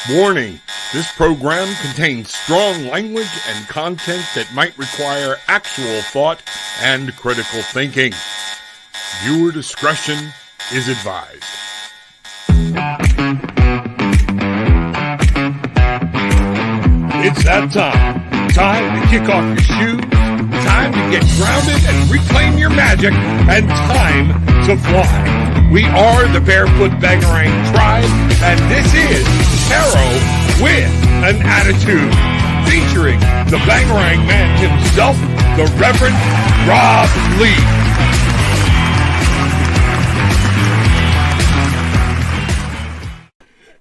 Warning, this program contains strong language and content that might require actual thought and critical thinking. Viewer discretion is advised. It's that time. Time to kick off your shoes, time to get grounded and reclaim your magic, and time to fly. We are the Barefoot Bangarang Tribe, and this is Tarot with an Attitude, featuring the Bangarang man himself, the Reverend Rob Lee.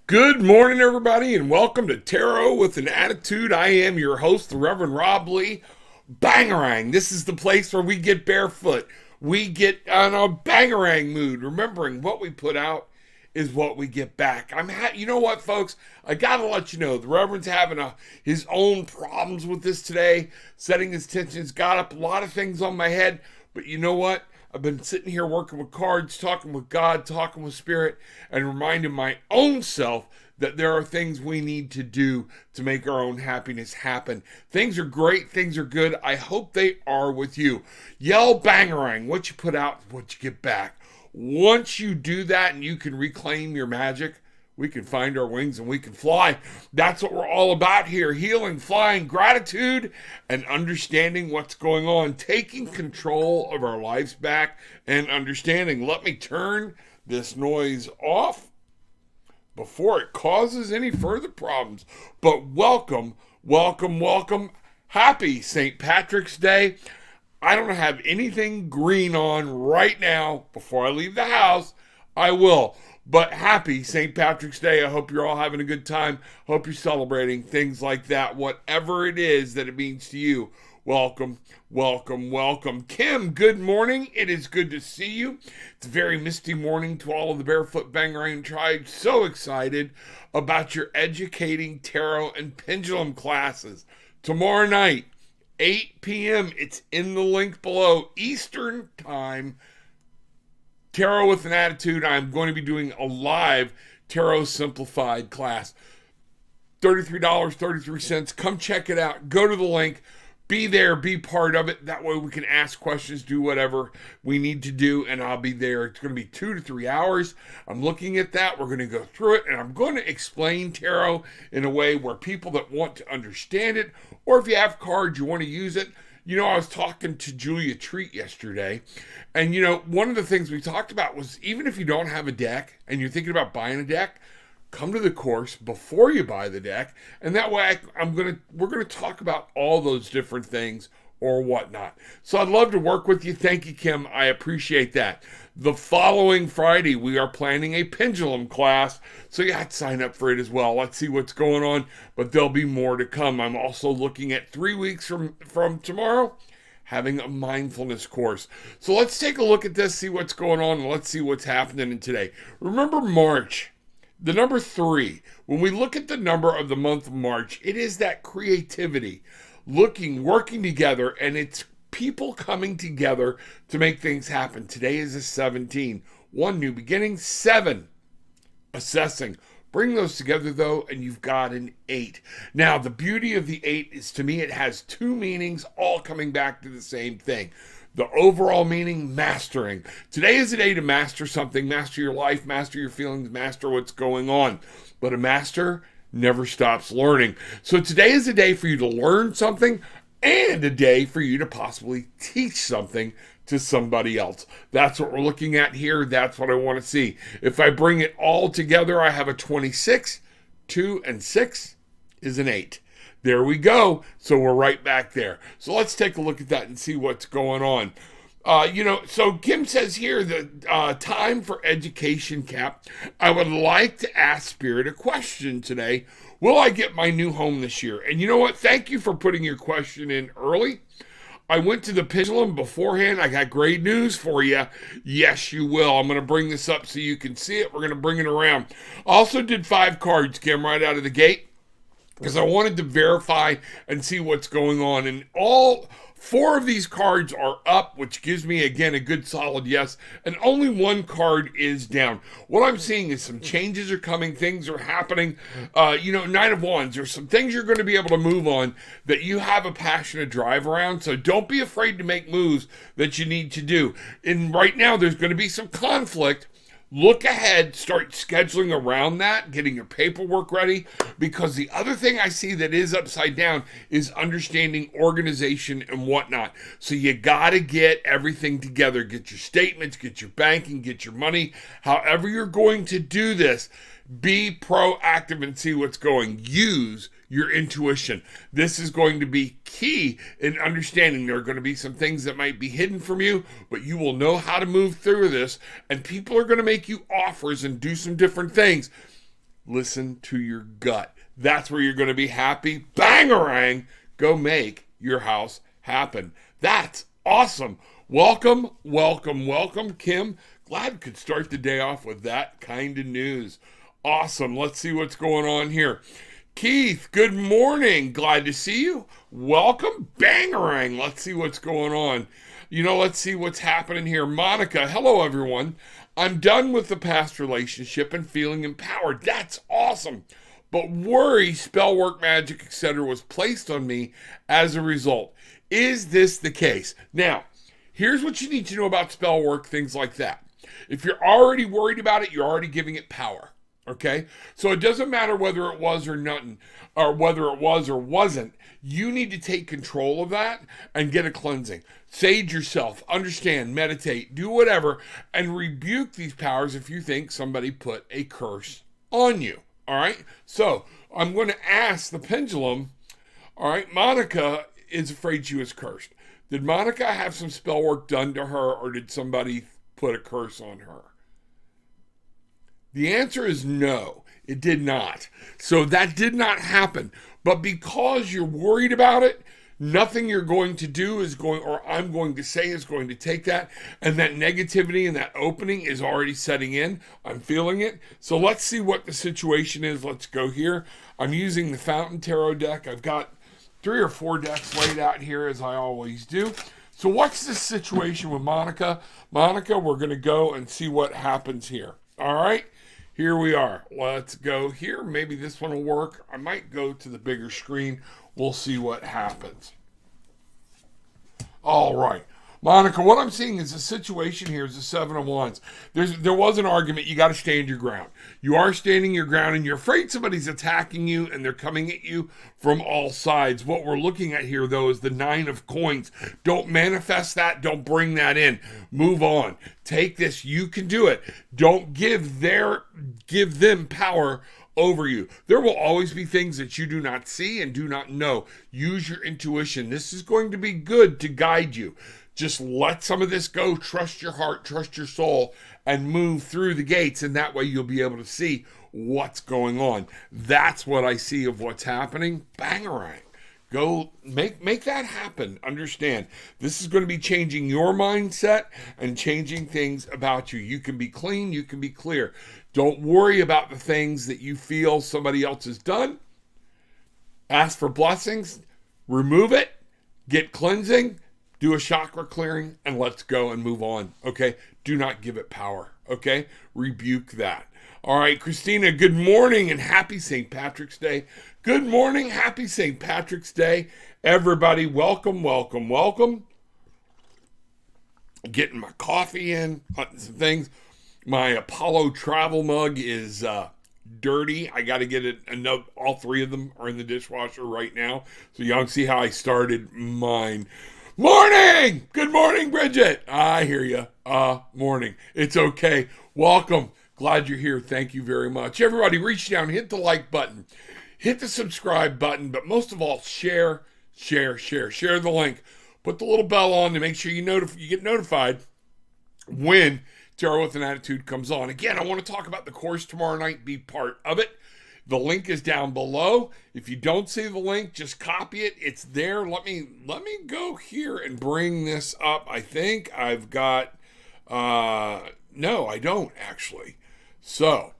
Good morning, everybody, and welcome to Tarot with an Attitude. I am your host, the Reverend Rob Lee. Bangarang. This is the place where we get barefoot. We get on a bangarang mood, remembering what we put out is what we get back. You know what, folks? I gotta let you know, the Reverend's having his own problems with this today, setting his tensions, got up a lot of things on my head, but you know what? I've been sitting here working with cards, talking with God, talking with Spirit, and reminding my own self that there are things we need to do to make our own happiness happen. Things are great, things are good. I hope they are with you. Yell bangarang, what you put out, what you get back. Once you do that and you can reclaim your magic, we can find our wings and we can fly. That's what we're all about here. Healing, flying, gratitude, and understanding what's going on. Taking control of our lives back and understanding. Let me turn this noise off before it causes any further problems. But welcome, welcome, welcome. Happy St. Patrick's Day. I don't have anything green on right now. Before I leave the house, I will. But happy St. Patrick's Day. I hope you're all having a good time. Hope you're celebrating things like that. Whatever it is that it means to you. Welcome, welcome, welcome. Kim, good morning. It is good to see you. It's a very misty morning to all of the Barefoot Bangarang Tribe. So excited about your educating tarot and pendulum classes. Tomorrow night, 8 p.m. It's in the link below, Eastern Time. Tarot with an Attitude. I'm going to be doing a live Tarot Simplified class. $33.33. Come check it out. Go to the link. Be there, be part of it. That way we can ask questions, do whatever we need to do, and I'll be there. It's going to be 2 to 3 hours. I'm looking at that. We're going to go through it, and I'm going to explain tarot in a way where people that want to understand it, or if you have cards, you want to use it. You know, I was talking to Julia Treat yesterday, and you know, one of the things we talked about was even if you don't have a deck and you're thinking about buying a deck, come to the course before you buy the deck, and that way we're gonna talk about all those different things or whatnot. So I'd love to work with you. Thank you, Kim. I appreciate that. The following Friday, we are planning a pendulum class, so you have to sign up for it as well. Let's see what's going on, but there'll be more to come. I'm also looking at 3 weeks from tomorrow, having a mindfulness course. So let's take a look at this, see what's going on, and let's see what's happening in today. Remember March. The number 3, when we look at the number of the month of March, it is that creativity, working together, and it's people coming together to make things happen. Today is a 17. 1, new beginning. 7, assessing. Bring those together, though, and you've got an 8. Now, the beauty of the 8 is, to me, it has 2 meanings, all coming back to the same thing. The overall meaning, mastering. Today is a day to master something, master your life, master your feelings, master what's going on. But a master never stops learning. So today is a day for you to learn something and a day for you to possibly teach something to somebody else. That's what we're looking at here. That's what I want to see. If I bring it all together, I have a 26, 2, and 6 is an 8. There we go. So we're right back there. So let's take a look at that and see what's going on. So Kim says here that time for education cap. I would like to ask Spirit a question today. Will I get my new home this year? And you know what? Thank you for putting your question in early. I went to the pendulum beforehand. I got great news for you. Yes, you will. I'm going to bring this up so you can see it. We're going to bring it around. Also did 5 cards, Kim, right out of the gate. because I wanted to verify and see what's going on. And all 4 of these cards are up, which gives me, again, a good solid yes. And only 1 card is down. What I'm seeing is some changes are coming. Things are happening. Knight of Wands. There's some things you're going to be able to move on that you have a passion to drive around. So don't be afraid to make moves that you need to do. And right now, there's going to be some conflict. Look ahead, start scheduling around that, getting your paperwork ready, because the other thing I see that is upside down is understanding organization and whatnot. So you got to get everything together, get your statements, get your banking, get your money. However you're going to do this, be proactive and see what's going. Use your intuition. This is going to be key in understanding there are going to be some things that might be hidden from you, but you will know how to move through this, and people are going to make you offers and do some different things. Listen to your gut. That's where you're going to be happy. Bangarang! Go make your house happen. That's awesome. Welcome, welcome, welcome, Kim. Glad we could start the day off with that kind of news. Awesome. Let's see what's going on here. Keith, good morning. Glad to see you. Welcome. Bangarang. Let's see what's going on. Let's see what's happening here. Monica, hello, everyone. I'm done with the past relationship and feeling empowered. That's awesome. But worry, spell work, magic, etc. was placed on me as a result. Is this the case? Now, here's what you need to know about spell work, things like that. If you're already worried about it, you're already giving it power. Okay, so it doesn't matter whether it was or nothing, or whether it was or wasn't. You need to take control of that and get a cleansing. Sage yourself, understand, meditate, do whatever, and rebuke these powers if you think somebody put a curse on you. All right, so I'm going to ask the pendulum. All right, Monica is afraid she was cursed. Did Monica have some spell work done to her, or did somebody put a curse on her? The answer is no, it did not. So that did not happen. But because you're worried about it, nothing you're going to do I'm going to say is going to take that. And that negativity and that opening is already setting in. I'm feeling it. So let's see what the situation is. Let's go here. I'm using the Fountain Tarot deck. I've got 3 or 4 decks laid out here, as I always do. So what's the situation with Monica? Monica, we're going to go and see what happens here. All right. Here we are. Let's go here. Maybe this one will work. I might go to the bigger screen. We'll see what happens. All right. Monica, what I'm seeing is the situation here is the 7 of Wands. There was an argument. You got to stand your ground. You are standing your ground, and you're afraid somebody's attacking you, and they're coming at you from all sides. What we're looking at here, though, is the 9 of Coins. Don't manifest that. Don't bring that in. Move on. Take this. You can do it. Don't give them power over you. There will always be things that you do not see and do not know. Use your intuition. This is going to be good to guide you. Just let some of this go. Trust your heart, trust your soul, and move through the gates. And that way you'll be able to see what's going on. That's what I see of what's happening. Bangarang. Go make that happen. Understand, this is going to be changing your mindset and changing things about you. You can be clean. You can be clear. Don't worry about the things that you feel somebody else has done. Ask for blessings. Remove it. Get cleansing. Do a chakra clearing, and let's go and move on, okay? Do not give it power, okay? Rebuke that. All right, Christina, good morning and happy St. Patrick's Day. Good morning, happy St. Patrick's Day. Everybody, welcome, welcome, welcome. Getting my coffee in, hunting some things. My Apollo travel mug is dirty. I got to get it. All 3 of them are in the dishwasher right now, so y'all can see how I started mine. Morning! Good morning, Bridget. I hear you. Morning. It's okay. Welcome. Glad you're here. Thank you very much. Everybody, reach down, hit the like button, hit the subscribe button, but most of all, share the link. Put the little bell on to make sure you get notified when Tarot with an Attitude comes on. Again, I want to talk about the course tomorrow night. Be part of it. The link is down below. If you don't see the link, just copy it. It's there. Let me go here and bring this up. I think I've got, no, I don't actually. So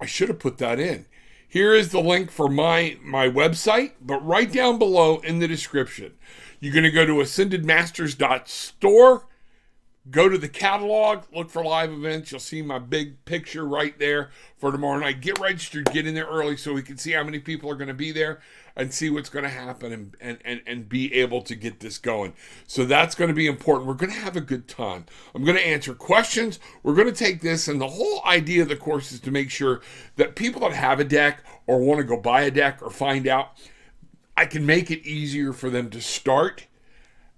I should have put that in. Here is the link for my website, but right down below in the description, you're going to go to ascendedmasters.store. Go to the catalog, look for live events. You'll see my big picture right there for tomorrow night. Get registered, get in there early so we can see how many people are going to be there and see what's going to happen and be able to get this going. So that's going to be important. We're going to have a good time. I'm going to answer questions. We're going to take this, and the whole idea of the course is to make sure that people that have a deck or want to go buy a deck or find out, I can make it easier for them to start.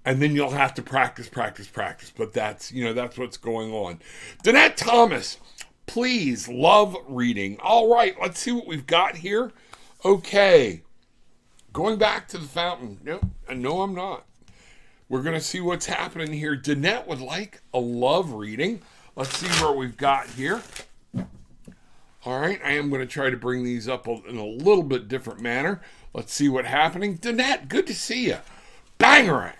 And then you'll have to practice. But that's what's going on. Danette Thomas, please, love reading. All right, let's see what we've got here. Okay. Going back to the fountain. No, I'm not. We're going to see what's happening here. Danette would like a love reading. Let's see what we've got here. All right, I am going to try to bring these up in a little bit different manner. Let's see what's happening. Danette, good to see you. Bangarang.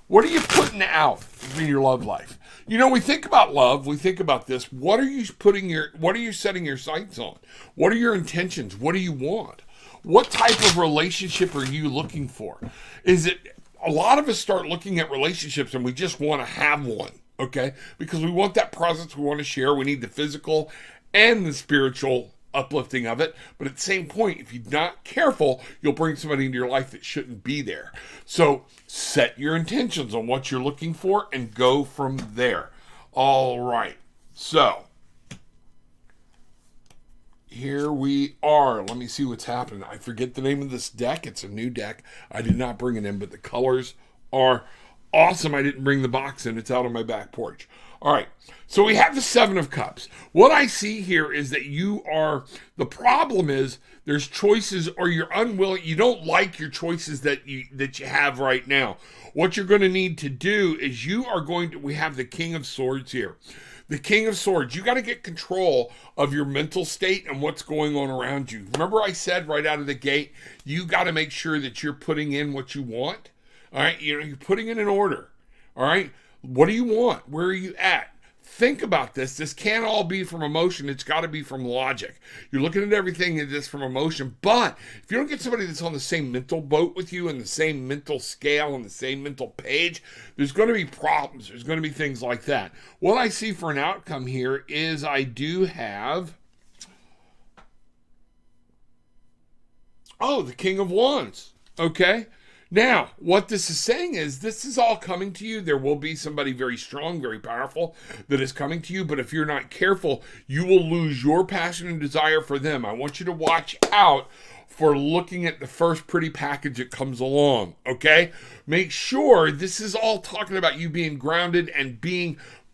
What are you putting out in your love life? We think about love. We think about this. What are you setting your sights on? What are your intentions? What do you want? What type of relationship are you looking for? Is it, a lot of us start looking at relationships and we just want to have one, okay? Because we want that presence, we want to share. We need the physical and the spiritual uplifting of it, but at the same point, if you're not careful, you'll bring somebody into your life that shouldn't be there. So set your intentions on what you're looking for and go from there. All right, so here we are. Let me see what's happening. I forget the name of this deck. It's a new deck. I did not bring it in, but the colors are awesome. I didn't bring the box in. It's out on my back porch. All right, so we have the Seven of Cups. What I see here is that the problem is there's choices, or you're unwilling, you don't like your choices that you have right now. What you're going to need to do is we have the King of Swords here. The King of Swords, you got to get control of your mental state and what's going on around you. Remember I said right out of the gate, you got to make sure that you're putting in what you want. All right, you're putting it in order. All right. What do you want? Where are you at? Think about this. This can't all be from emotion. It's got to be from logic. You're looking at everything in this from emotion. But if you don't get somebody that's on the same mental boat with you and the same mental scale and the same mental page, there's going to be problems. There's going to be things like that. What I see for an outcome here is I do have, the King of Wands. Okay. Now, what this is saying is this is all coming to you. There will be somebody very strong, very powerful that is coming to you. But if you're not careful, you will lose your passion and desire for them. I want you to watch out for looking at the first pretty package that comes along, okay? Make sure this is all talking about you being grounded and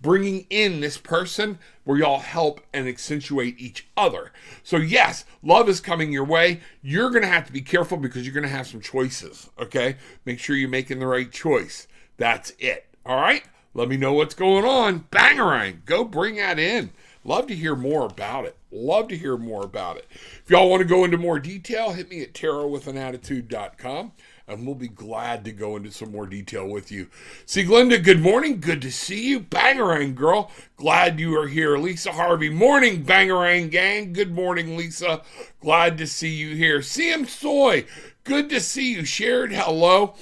bringing in this person where y'all help and accentuate each other. So yes, love is coming your way. You're going to have to be careful because you're going to have some choices, okay? Make sure you're making the right choice. That's it, all right? Let me know what's going on. Bangarang, go bring that in. Love to hear more about it. If y'all want to go into more detail, hit me at tarotwithanattitude.com. And we'll be glad to go into some more detail with you. See, Glenda, good morning. Good to see you. Bangarang, girl. Glad you are here. Lisa Harvey, morning, Bangarang gang. Good morning, Lisa. Glad to see you here. CM Soy, good to see you. Shared, hello.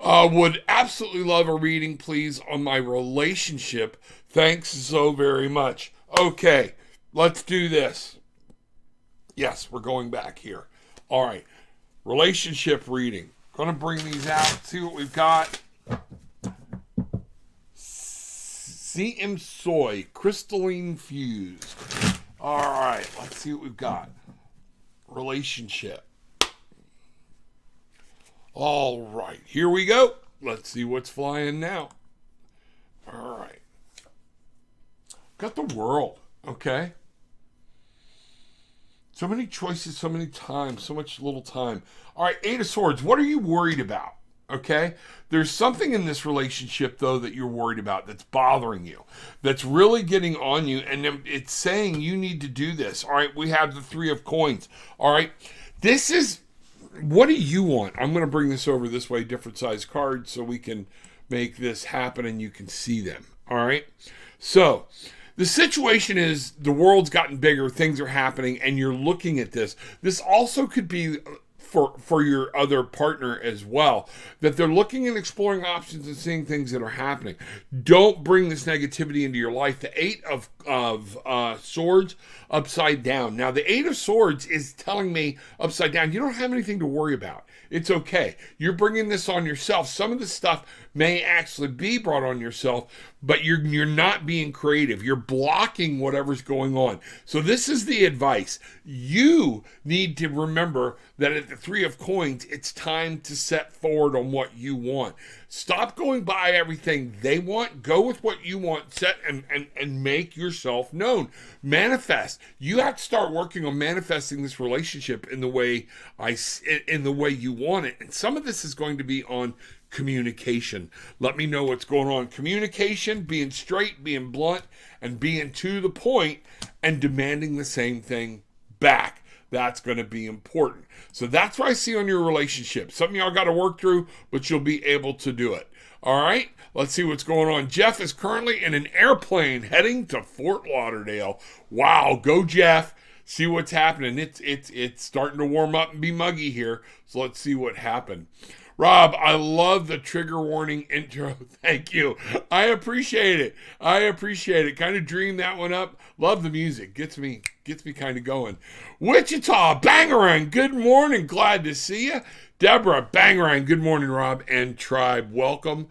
Would absolutely love a reading, please, on my relationship. Thanks so very much. Okay, let's do this. Yes, we're going back here. All right, relationship reading. Going to bring these out, see what we've got. CM Soy, crystalline fused. All right, let's see what we've got. Relationship. All right, here we go. Let's see what's flying now. All right. Got the World, okay? So many choices, so many times, so much little time. All right, Eight of Swords, what are you worried about? Okay? There's something in this relationship, though, that you're worried about that's bothering you, that's really getting on you, and it's saying you need to do this. All right, we have the Three of Coins. All right, this is, what do you want? I'm going to bring this over this way, different size cards, so we can make this happen and you can see them. All right? So, The situation is the world's gotten bigger, things are happening, and you're looking at this. This also could be for your other partner as well, that they're looking and exploring options and seeing things that are happening. Don't bring this negativity into your life. The Eight of Swords upside down. Now, the Eight of Swords is telling me upside down, you don't have anything to worry about. It's okay. You're bringing this on yourself. Some of the stuff may actually be brought on yourself, but you're not being creative. You're blocking whatever's going on. So this is the advice. You need to remember that at the Three of Coins, it's time to set forward on what you want. Stop going by everything they want. Go with what you want. Set and make yourself known. Manifest. You have to start working on manifesting this relationship in the way you want it. And some of this is going to be on communication. Let me know what's going on. Communication, being straight, being blunt, and being to the point, and demanding the same thing back. That's going to be important. So that's what I see on your relationship. Something y'all got to work through, but you'll be able to do it. All right, let's see what's going on. Jeff is currently in an airplane heading to Fort Lauderdale. Wow, go Jeff. See what's happening. It's starting to warm up and be muggy here. So let's see what happened. Rob, I love the trigger warning intro. Thank you. I appreciate it. Kind of dreamed that one up. Love the music. Gets me kind of going. Wichita, Bangarang, good morning. Glad to see you. Deborah, Bangarang, good morning, Rob and Tribe. Welcome.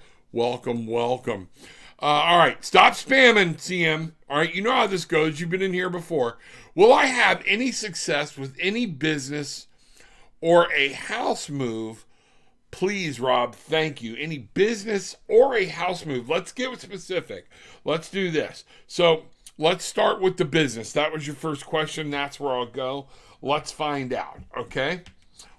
All right, stop spamming, CM. All right, you know how this goes. You've been in here before. Will I have any success with any business or a house move? Please, Rob, thank you. Any business or a house move? Let's get specific. Let's do this. So let's start with the business. That was your first question. That's where I'll go. Let's find out, okay?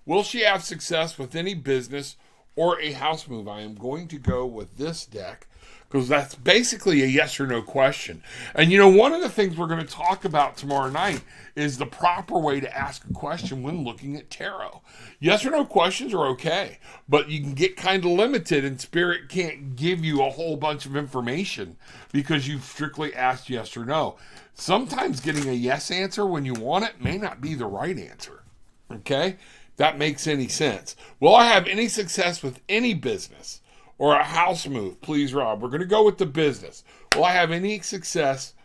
Will she have success with any business or a house move? I am going to go with this deck because that's basically a yes or no question. And you know, one of the things we're going to talk about tomorrow night is the proper way to ask a question when looking at tarot. Yes or no questions are okay, but you can get kind of limited and Spirit can't give you a whole bunch of information because you've strictly asked yes or no. Sometimes getting a yes answer when you want it may not be the right answer. Okay? That makes any sense. Will I have any success with any business or a house move? Please, Rob. We're going to go with the business. Will I have any success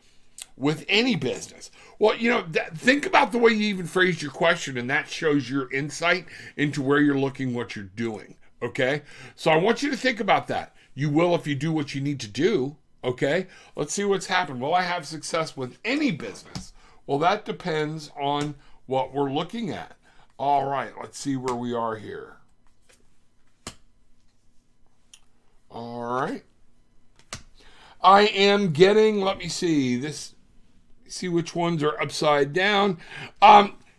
with any business? Well, you know, think about the way you even phrased your question, and that shows your insight into where you're looking, what you're doing, okay? So I want you to think about that. You will if you do what you need to do, okay? Let's see what's happened. Will I have success with any business? Well, that depends on what we're looking at. All right, let's see where we are here. All right. I am getting, let me see which ones are upside down.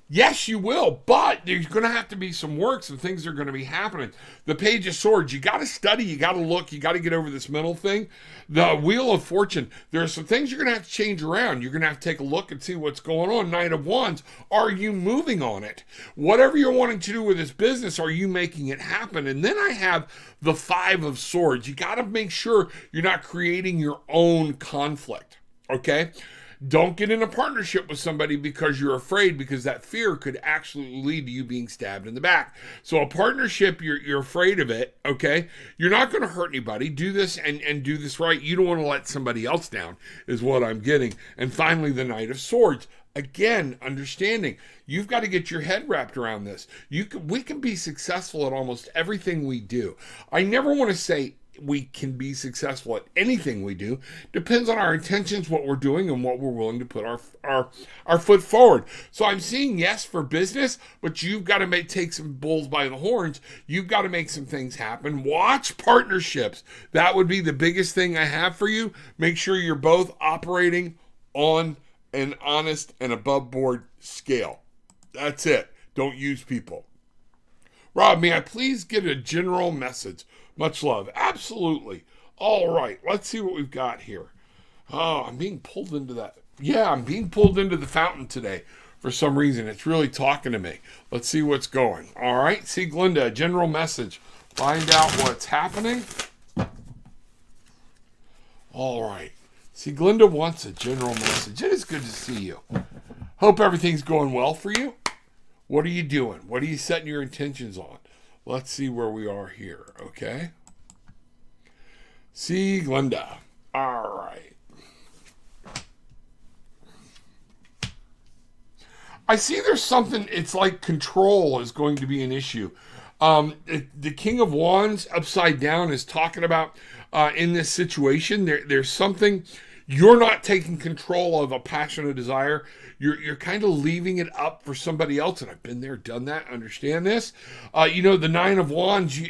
Yes, you will, but there's going to have to be some work. Some things are going to be happening. The Page of Swords, you got to study, you got to look, you got to get over this mental thing. The Wheel of Fortune, there are some things you're going to have to change around. You're going to have to take a look and see what's going on. Knight of Wands, are you moving on it? Whatever you're wanting to do with this business, are you making it happen? And then I have the Five of Swords. You got to make sure you're not creating your own conflict, okay? Don't get in a partnership with somebody because you're afraid, because that fear could actually lead to you being stabbed in the back. So a partnership, you're afraid of it, okay? You're not going to hurt anybody. Do this and do this right. You don't want to let somebody else down is what I'm getting. And finally, the Knight of Swords. Again, understanding. You've got to get your head wrapped around this. We can be successful at almost everything we do. I never want to say we can be successful at anything we do. Depends on our intentions, what we're doing, and what we're willing to put our foot forward. So I'm seeing yes for business, but you've got to take some bulls by the horns. You've got to make some things happen. Watch partnerships. That would be the biggest thing I have for you. Make sure you're both operating on an honest and above board scale. That's it. Don't use people. Rob, may I please get a general message? Much love. Absolutely. All right. Let's see what we've got here. Oh, I'm being pulled into that. Yeah, I'm being pulled into the fountain today for some reason. It's really talking to me. Let's see what's going. All right. See, Glinda, a general message. Find out what's happening. All right. See, Glinda wants a general message. It is good to see you. Hope everything's going well for you. What are you doing? What are you setting your intentions on? Let's see where we are here, okay? See, Glinda. All right. I see there's something, it's like control is going to be an issue. The King of Wands upside down is talking about in this situation, there's something, you're not taking control of a passion or desire. You're kind of leaving it up for somebody else. And I've been there, done that, understand this. The Nine of Wands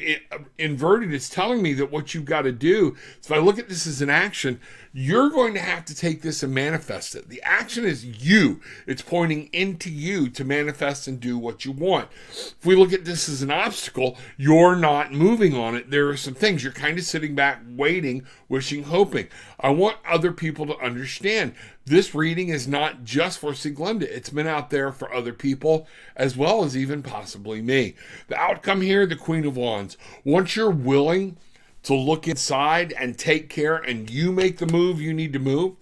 inverted is telling me that what you've got to do, so if I look at this as an action, you're going to have to take this and manifest it. The action is you. It's pointing into you to manifest and do what you want. If we look at this as an obstacle, you're not moving on it. There are some things. You're kind of sitting back, waiting, wishing, hoping. I want other people to understand this reading is not just for Sieglinde. It's been out there for other people as well as even possibly me. The outcome here, the Queen of Wands. Once you're willing to look inside and take care, and you make the move you need to move,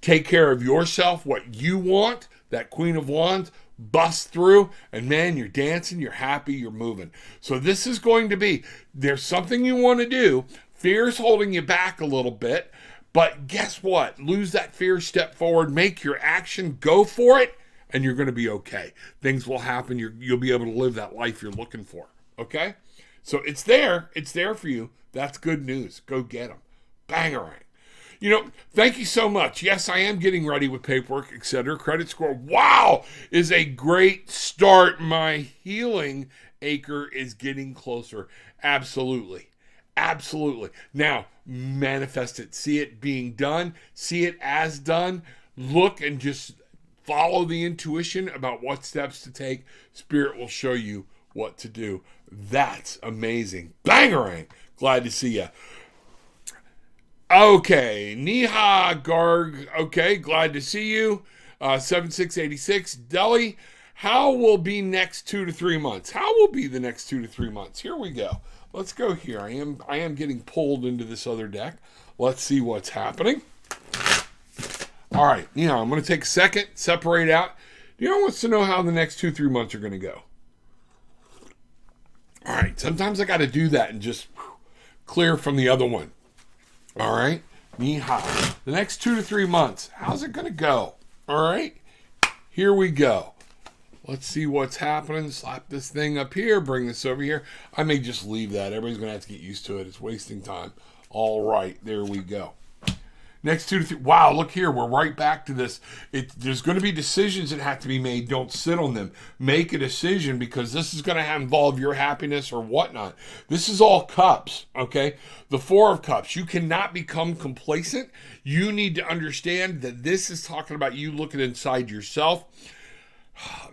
take care of yourself, what you want, that Queen of Wands, bust through, and man, you're dancing, you're happy, you're moving. So this is going to be, there's something you want to do, fear's holding you back a little bit, but guess what? Lose that fear, step forward, make your action, go for it, and you're going to be okay. Things will happen, you'll be able to live that life you're looking for, okay? So it's there for you. That's good news. Go get them. Bangarang. Thank you so much. Yes, I am getting ready with paperwork, etc. Credit score, wow, is a great start. My healing acre is getting closer. Absolutely. Now, manifest it. See it being done. See it as done. Look and just follow the intuition about what steps to take. Spirit will show you what to do. That's amazing. Bangarang. Glad to see you. Okay, Neha Garg. Okay, glad to see you. 7686 Delhi. How will be next 2 to 3 months? How will be the next 2 to 3 months? Here we go. Let's go here. I am getting pulled into this other deck. Let's see what's happening. All right, I'm going to take a second, separate out. Wants to know how the next 2-3 months are going to go. All right, sometimes I got to do that and just clear from the other one. All right, Neha. The next 2 to 3 months, how's it going to go? All right, here we go. Let's see what's happening. Slap this thing up here, bring this over here. I may just leave that. Everybody's going to have to get used to it. It's wasting time. All right, there we go. Next 2 to 3. Wow, look here. We're right back to this. There's going to be decisions that have to be made. Don't sit on them. Make a decision because this is going to involve your happiness or whatnot. This is all cups, okay? The 4 of Cups. You cannot become complacent. You need to understand that this is talking about you looking inside yourself.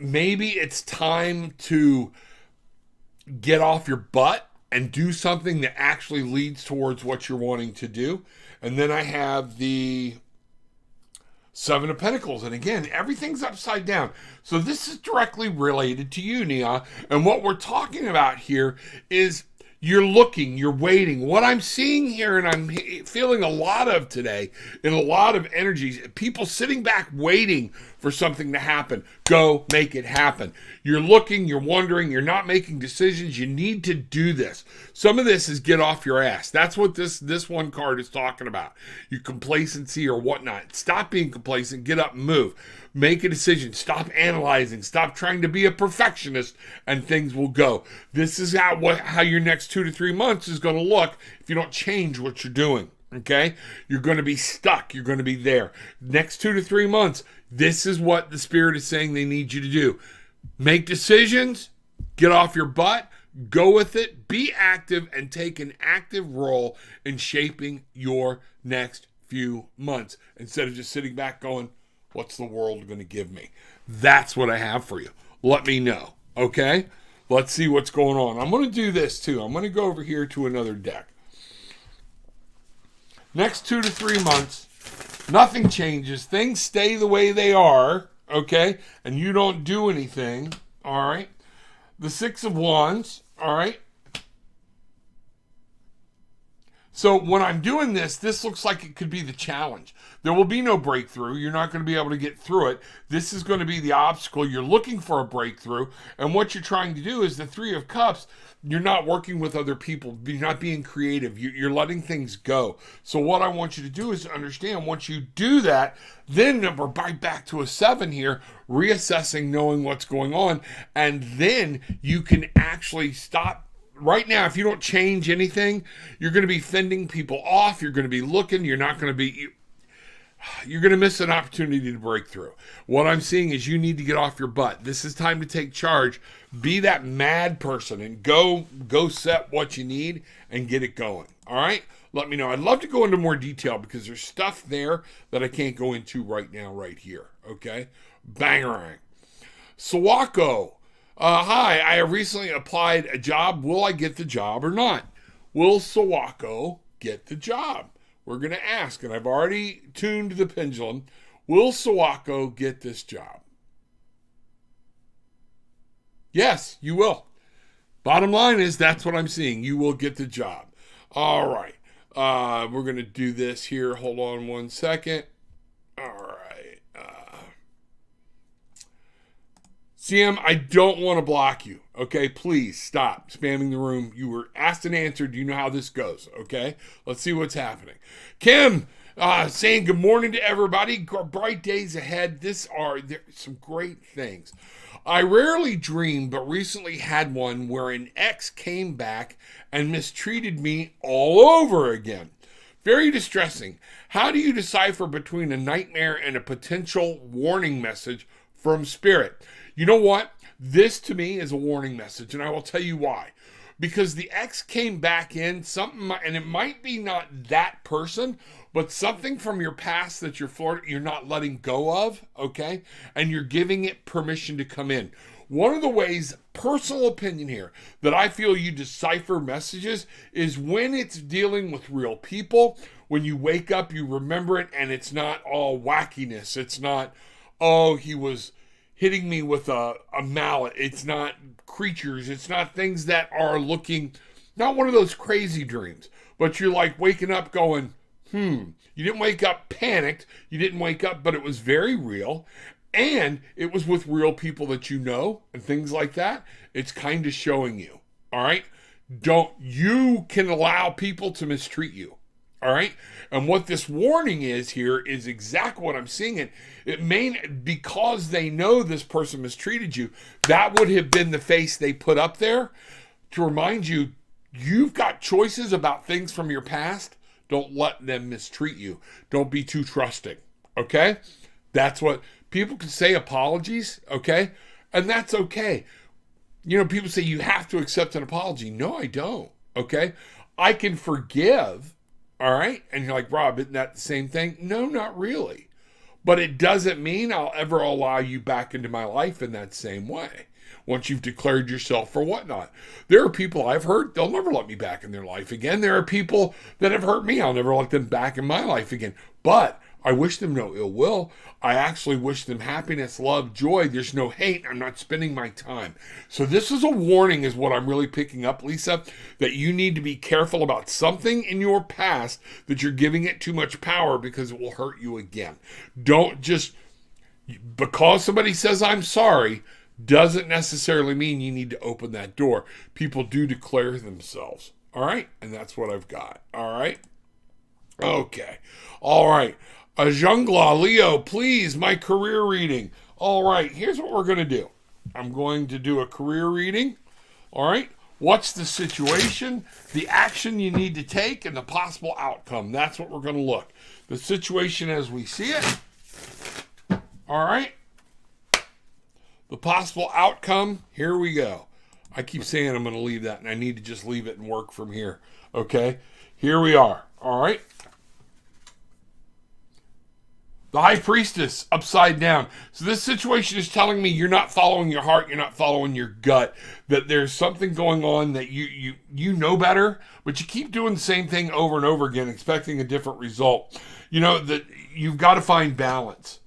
Maybe it's time to get off your butt and do something that actually leads towards what you're wanting to do. And then I have the 7 of Pentacles. And again, everything's upside down. So this is directly related to you, Nia. And what we're talking about here is you're looking, you're waiting. What I'm seeing here, and I'm feeling a lot of today, in a lot of energies, people sitting back waiting for something to happen. Go make it happen. You're looking, you're wondering, you're not making decisions. You need to do this. Some of this is get off your ass. That's what this one card is talking about. Your complacency or whatnot. Stop being complacent. Get up and move. Make a decision. Stop analyzing. Stop trying to be a perfectionist, and things will go. This is how your next 2 to 3 months is going to look if you don't change what you're doing. Okay? You're going to be stuck. You're going to be there. Next 2 to 3 months, this is what the Spirit is saying they need you to do. Make decisions. Get off your butt. Go with it. Be active and take an active role in shaping your next few months instead of just sitting back going, what's the world going to give me? That's what I have for you. Let me know. Okay? Let's see what's going on. I'm going to do this too. I'm going to go over here to another deck. Next 2 to 3 months, nothing changes. Things stay the way they are. Okay? And you don't do anything. All right? The 6 of Wands. All right? So when I'm doing this, this looks like it could be the challenge. There will be no breakthrough. You're not going to be able to get through it. This is going to be the obstacle. You're looking for a breakthrough. And what you're trying to do is the Three of Cups. You're not working with other people. You're not being creative. You're letting things go. So what I want you to do is understand once you do that, then we're right back to a 7 here, reassessing, knowing what's going on. And then you can actually stop. Right now, if you don't change anything, you're going to be fending people off. You're going to be looking. You're going to miss an opportunity to break through. What I'm seeing is you need to get off your butt. This is time to take charge. Be that mad person and go set what you need and get it going. All right? Let me know. I'd love to go into more detail because there's stuff there that I can't go into right now, right here. Okay? Bangarang. Sawako. Hi, I have recently applied a job. Will I get the job or not? Will Sawako get the job? We're going to ask, and I've already tuned the pendulum. Will Sawako get this job? Yes, you will. Bottom line is that's what I'm seeing. You will get the job. All right. We're going to do this here. Hold on one second. All right. CM, I don't want to block you, okay? Please stop spamming the room. You were asked and answered. You know how this goes, okay? Let's see what's happening. Kim saying good morning to everybody. Bright days ahead. There's some great things. I rarely dream, but recently had one where an ex came back and mistreated me all over again. Very distressing. How do you decipher between a nightmare and a potential warning message from spirit? You know what? This to me is a warning message, and I will tell you why. Because the ex came back in, and it might be not that person, but something from your past that you're not letting go of, okay? And you're giving it permission to come in. One of the ways, personal opinion here, that I feel you decipher messages is when it's dealing with real people. When you wake up, you remember it, and it's not all wackiness. It's not, oh, he was hitting me with a mallet. It's not creatures. It's not things that are looking, not one of those crazy dreams, but you're like waking up going, You didn't wake up panicked. You didn't wake up, but it was very real. And it was with real people that you know and things like that. It's kind of showing you. All right. You can allow people to mistreat you. All right. And what this warning is here is exactly what I'm seeing. It may, because they know this person mistreated you, that would have been the face they put up there to remind you, you've got choices about things from your past. Don't let them mistreat you. Don't be too trusting. Okay. That's what people can say, apologies. Okay. And that's okay. You know, people say you have to accept an apology. No, I don't. Okay. I can forgive. All right. And you're like, Rob, isn't that the same thing? No, not really. But it doesn't mean I'll ever allow you back into my life in that same way. Once you've declared yourself for whatnot. There are people I've hurt, they'll never let me back in their life again. There are people that have hurt me, I'll never let them back in my life again. But I wish them no ill will. I actually wish them happiness, love, joy. There's no hate. I'm not spending my time. So this is a warning is what I'm really picking up, Lisa, that you need to be careful about something in your past that you're giving it too much power because it will hurt you again. Don't just, because somebody says I'm sorry, doesn't necessarily mean you need to open that door. People do declare themselves. All right? And that's what I've got. All right? Okay. All right. Jungla, Leo, please, my career reading. All right, here's what we're going to do. I'm going to do a career reading. All right. What's the situation, the action you need to take, and the possible outcome. That's what we're going to look. The situation as we see it. All right. The possible outcome, here we go. I keep saying I'm going to leave that, and I need to just leave it and work from here. Okay. Here we are. All right. The High Priestess, upside down. So this situation is telling me you're not following your heart, you're not following your gut, that there's something going on that you know better, but you keep doing the same thing over and over again, expecting a different result. You know, that you've got to find balance.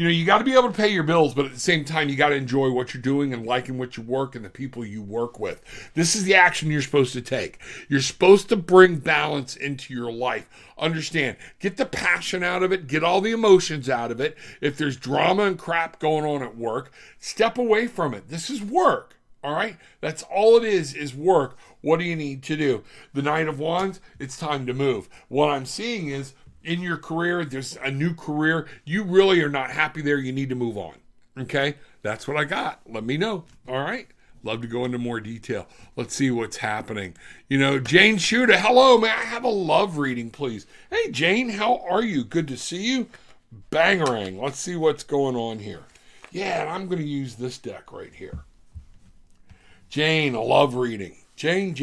you got to be able to pay your bills, but at the same time, you got to enjoy what you're doing and liking what you work and the people you work with. This is the action you're supposed to take. You're supposed to bring balance into your life. Understand, get the passion out of it, get all the emotions out of it. If there's drama and crap going on at work, step away from it. This is work. All right? That's all it is work. What do you need to do? The Knight of Wands, it's time to move. What I'm seeing is in your career, there's a new career. You really are not happy there. You need to move on. Okay? That's what I got. Let me know. All right? Love to go into more detail. Let's see what's happening. Jane Shuda, hello. May I have a love reading, please? Hey, Jane, how are you? Good to see you. Bangarang. Let's see what's going on here. Yeah, and I'm going to use this deck right here. Jane, a love reading. Jane.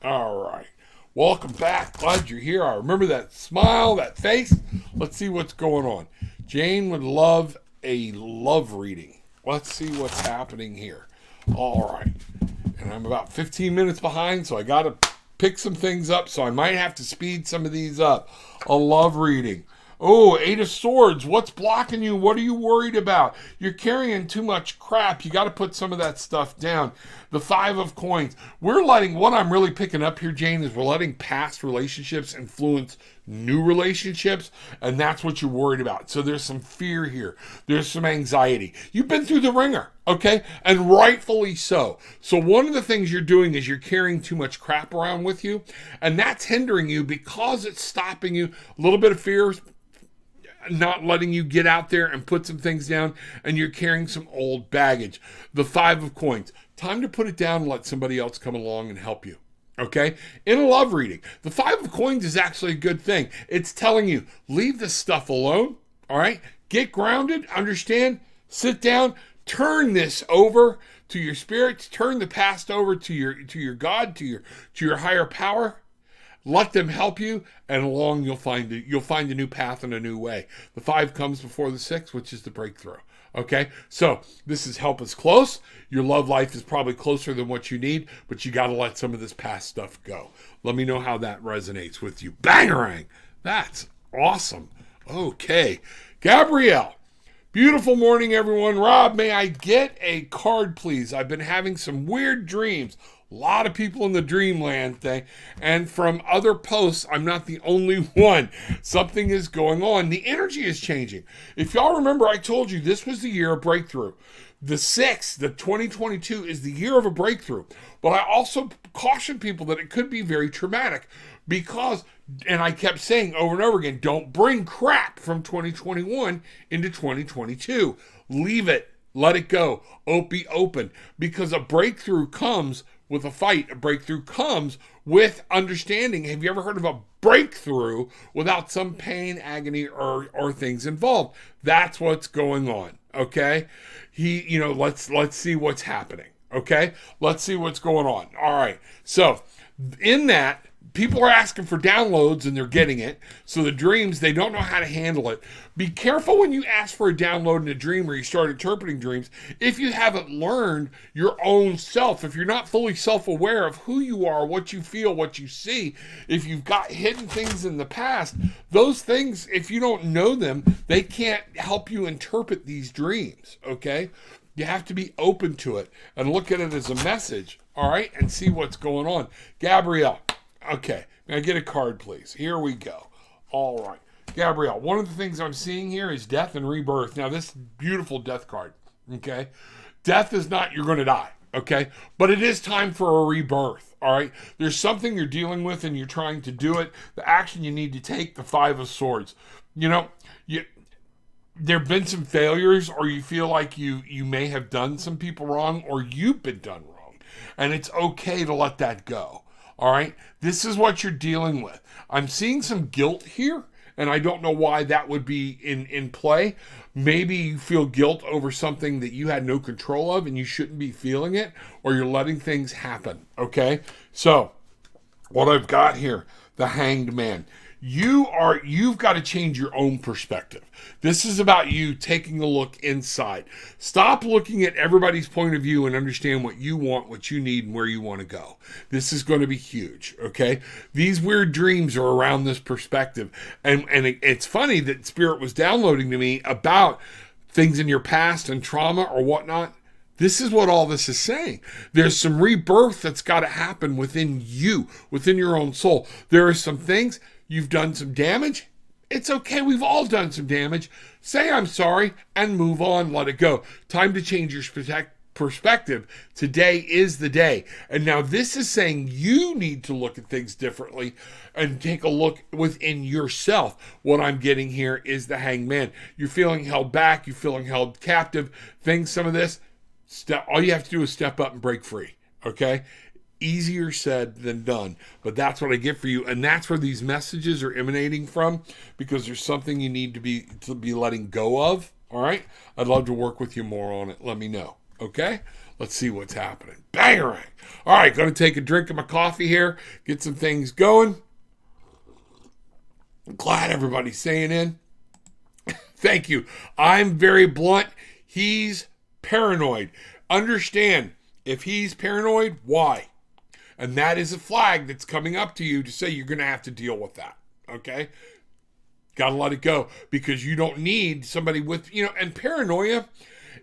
All right. Welcome back. Glad you're here. I remember that smile, that face. Let's see what's going on. Jane would love a love reading. Let's see what's happening here. All right. And I'm about 15 minutes behind, so I got to pick some things up, so I might have to speed some of these up. A love reading. Oh, Eight of Swords. What's blocking you? What are you worried about? You're carrying too much crap. You got to put some of that stuff down. The Five of Coins. What I'm really picking up here, Jane, is we're letting past relationships influence new relationships, and that's what you're worried about. So there's some fear here. There's some anxiety. You've been through the ringer, okay? And rightfully so. So one of the things you're doing is you're carrying too much crap around with you, and that's hindering you because it's stopping you. A little bit of fear, not letting you get out there and put some things down, and you're carrying some old baggage. The Five of Coins. Time to put it down and let somebody else come along and help you. Okay? In a love reading, the Five of Coins is actually a good thing. It's telling you, leave this stuff alone. All right? Get grounded, understand, sit down, turn this over to your spirits, turn the past over to your God, to your higher power. Let them help you, and along you'll find a new path and a new way. The 5 comes before the 6, which is the breakthrough. Okay, so this is help us close. Your love life is probably closer than what you need, but you got to let some of this past stuff go. Let me know how that resonates with you. Bangarang! That's awesome. Okay, Gabrielle. Beautiful morning, everyone. Rob, may I get a card, please? I've been having some weird dreams. A lot of people in the dreamland thing. And from other posts, I'm not the only one. Something is going on. The energy is changing. If y'all remember, I told you this was the year of breakthrough. The 6th, the 2022, is the year of a breakthrough. But I also caution people that it could be very traumatic because, and I kept saying over and over again, don't bring crap from 2021 into 2022. Leave it. Let it go. Be open. Because a breakthrough comes with a fight. A breakthrough comes with understanding. Have you ever heard of a breakthrough without some pain, agony, or things involved? That's what's going on. Okay? Let's see what's happening. Okay? Let's see what's going on. All right. So, in that, people are asking for downloads and they're getting it. So the dreams, they don't know how to handle it. Be careful when you ask for a download in a dream or you start interpreting dreams. If you haven't learned your own self, if you're not fully self-aware of who you are, what you feel, what you see, if you've got hidden things in the past, those things, if you don't know them, they can't help you interpret these dreams, okay? You have to be open to it and look at it as a message, all right? And see what's going on. Gabrielle. Okay, may I get a card, please? Here we go. All right. Gabrielle, one of the things I'm seeing here is death and rebirth. Now, this beautiful death card, okay? Death is not you're going to die, okay? But it is time for a rebirth, all right? There's something you're dealing with and you're trying to do it. The action you need to take, the 5 of Swords. There have been some failures, or you feel like you may have done some people wrong, or you've been done wrong. And it's okay to let that go. All right, this is what you're dealing with. I'm seeing some guilt here, and I don't know why that would be in play. Maybe you feel guilt over something that you had no control of and you shouldn't be feeling it, or you're letting things happen, okay? So, what I've got here, the Hanged Man. You've got to change your own perspective. This is about you taking a look inside. Stop looking at everybody's point of view and understand what you want, what you need, and where you want to go. This is going to be huge, okay? These weird dreams are around this perspective. And it's funny that Spirit was downloading to me about things in your past and trauma or whatnot. This is what all this is saying. There's some rebirth that's got to happen within you, within your own soul. There are some things, you've done some damage. It's okay. We've all done some damage. Say, I'm sorry, and move on. Let it go. Time to change your perspective. Today is the day. And now this is saying you need to look at things differently and take a look within yourself. What I'm getting here is the Hangman. You're feeling held back. You're feeling held captive. Some of this, all you have to do is step up and break free. Okay? Easier said than done, but that's what I get for you, and that's where these messages are emanating from, because there's something you need to be letting go of. All right, I'd love to work with you more on it. Let me know. Okay, let's see what's happening. Bangarang. All right, going to take a drink of my coffee here, get some things going. I'm glad everybody's saying in. Thank you. I'm very blunt. He's paranoid. Understand, if he's paranoid, why? And that is a flag that's coming up to you to say you're going to have to deal with that. Okay? Got to let it go, because you don't need somebody with, and paranoia